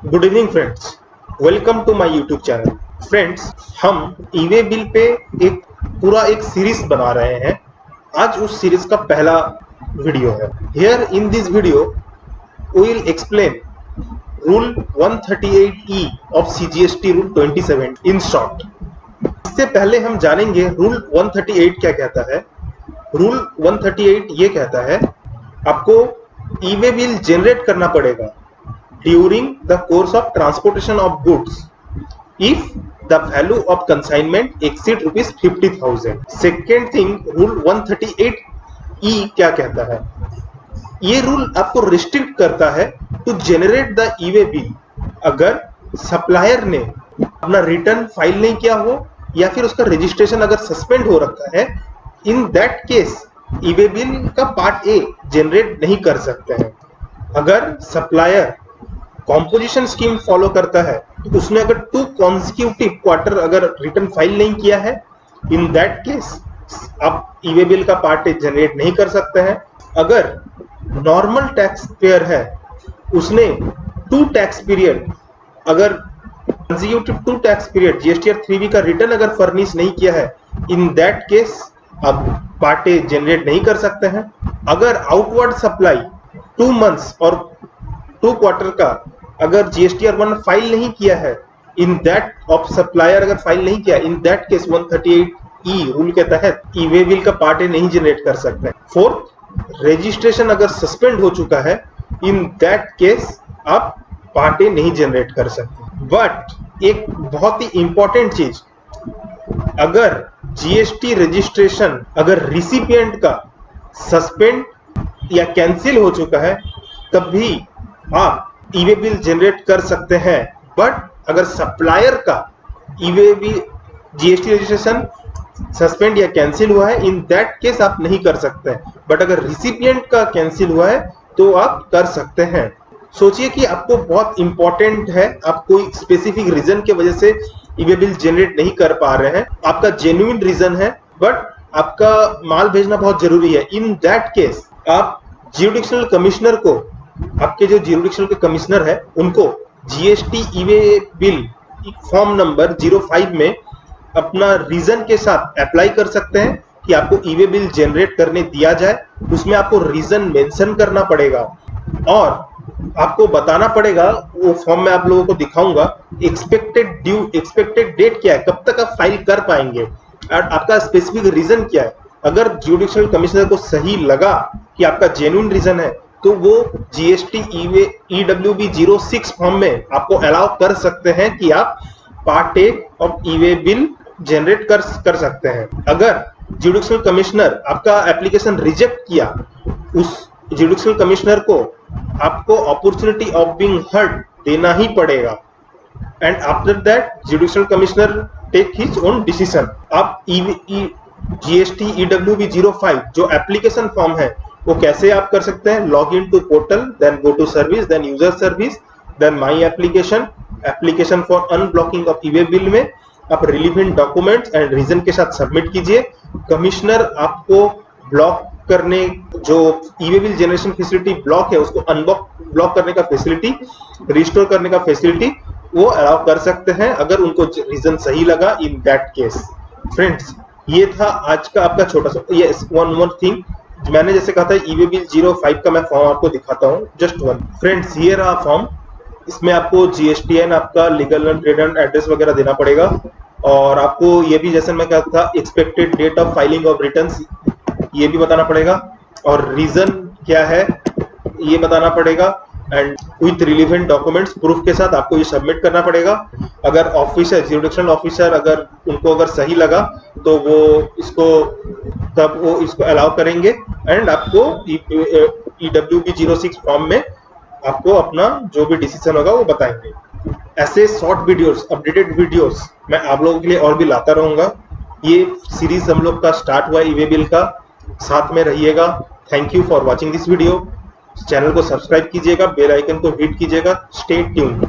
Good evening friends, welcome to my YouTube channel. Friends, हम e way bill पे एक series बना रहे हैं। आज उस सीरीज का पहला वीडियो है। Here in this video we will explain rule 138E of CGST rule 27 in short. इससे पहले हम जानेंगे रूल 138 क्या कहता है। रूल 138 ये कहता है आपको ईवे बिल जनरेट करना पड़ेगा during the course of transportation of goods if the value of consignment exceed rupees 50,000. Second thing, rule 138E क्या कहता है? ये रूल आपको रिस्ट्रिक्ट करता है to generate the e way bill अगर सप्लायर ने अपना रिटर्न फाइल नहीं किया हो या फिर उसका रजिस्ट्रेशन अगर सस्पेंड हो रखा है। In that case e-way bill का पार्ट ए जनरेट नहीं कर सकते हैं। अगर सप्लायर कॉम्पोजिशन स्कीम फॉलो करता है तो उसने अगर 2 कॉन्सिक्यूटिव क्वार्टर अगर रिटर्न फाइल नहीं किया है, इन दैट केस आप ईवे बिल का पार्ट जनरेट नहीं कर सकते हैं। अगर नॉर्मल टैक्स पेयर है, उसने 2 टैक्स पीरियड अगर consecutive 2 tax period GSTR 3B का रिटर्न अगर फर्निश नहीं किया है, इन दैट केस आप पार्ट जनरेट नहीं कर सकते हैं। अगर आउटवर्ड सप्लाई 2 मंथ्स और 2 क्वार्टर का अगर जीएसटीआर 1 फाइल नहीं किया है, इन दैट ऑफ सप्लायर अगर फाइल नहीं किया, in that case 138E rule के तहत ईवे बिल का पार्ट ए नहीं जनरेट कर सकते। फोर्थ, रजिस्ट्रेशन अगर सस्पेंड हो चुका है, इन दैट केस आप पार्ट ए नहीं जनरेट कर सकते। बट एक बहुत ही इंपॉर्टेंट चीज, अगर जीएसटी रजिस्ट्रेशन अगर रिसिपिएंट का सस्पेंड या कैंसिल हो चुका है, तब भी आप ईवे बिल जनरेट कर सकते हैं। बट अगर सप्लायर का e-way bill GST registration suspend या कैंसिल हुआ है, इन दैट केस आप नहीं कर सकते। बट अगर रिसिपिएंट का कैंसिल हुआ है तो आप कर सकते हैं। सोचिए कि आपको बहुत इंपॉर्टेंट है, आप कोई स्पेसिफिक रीजन की वजह से ईवे बिल जनरेट नहीं कर पा रहे हैं, आपका जेन्युइन रीजन है, बट आपका माल भेजना बहुत जरूरी है। इन दैट केस आप ज्यूडिक्शनल कमिश्नर को, आपके जो ज्यूडिक्शनल के कमिश्नर है, उनको GST e-way bill form number 05 में अपना रीजन के साथ अप्लाई कर सकते हैं कि आपको ईवे बिल जनरेट करने दिया जाए। उसमें आपको रीजन मेंशन करना पड़ेगा और आपको बताना पड़ेगा, वो फॉर्म में आप लोगों को दिखाऊंगा, एक्सपेक्टेड डेट क्या है, कब तक आप फाइल कर पाएंगे और आपका स्पेसिफिक रीजन क्या है। अगर ज्यूडिक्शनल कमिश्नर को सही लगा कि आपका जेन्युइन रीजन है, तो वो जीएसटी EWB 06 फॉर्म में आपको अलाउ कर सकते हैं कि आप part A of e way bill generate कर सकते हैं। अगर ज्यूडिक्शनल कमिश्नर आपका एप्लीकेशन रिजेक्ट किया, उस ज्यूडिक्शनल कमिश्नर को आपको अपॉर्चुनिटी ऑफ बीइंग हर्ड देना ही पड़ेगा। And after that jurisdictional commissioner take his own decision. आप जीएसटी EWB 05 जो एप्लीकेशन फॉर्म है, वो कैसे आप कर सकते हैं? Log in to portal, then go to service, then user service, then my application for unblocking of e way bill में आप रिलीवेंट डॉक्यूमेंट्स एंड रीजन के साथ सबमिट कीजिए। कमिश्नर आपको ब्लॉक करने, जो e-way bill generation facility block है, उसको ब्लॉक करने का फैसिलिटी, रिस्टोर करने का फैसिलिटी वो अलाउ कर सकते हैं अगर उनको रीजन सही लगा। इन दैट केस फ्रेंड्स, ये था आज का आपका छोटा सा वन मोर थिंग। मैंने जैसे कहा था ईवे बिल 05 का मैं फॉर्म आपको दिखाता हूँ, जस्ट वन। फ्रेंड्स, ये रहा फॉर्म। इसमें आपको जीएसटीएन, आपका legal and trade and address वगैरह देना पड़ेगा और आपको ये भी, जैसे मैं कहता था, expected date of filing of returns ये भी बताना पड़ेगा और रीजन क्या है ये बताना पड़ेगा। And with relevant documents proof के साथ आपको ये सबमिट करना पड़ेगा। अगर ऑफिसर, ज्यूडिक्शनल ऑफिसर, अगर उनको अगर सही लगा तो वो इसको अलाउ करेंगे एंड आपको EWB 06 फॉर्म में आपको अपना जो भी डिसीजन होगा वो बताएंगे। ऐसे शॉर्ट वीडियोस, अपडेटेड वीडियोस मैं आप लोगों के लिए और भी लाता रहूंगा। ये सीरीज हम लोग का स्टार्ट हुआ ईवे बिल का, साथ में रहिएगा। Thank you for watching this video. Channel को सब्सक्राइब कीजिएगा, बेल आइकन को हिट कीजिएगा। Stay tuned.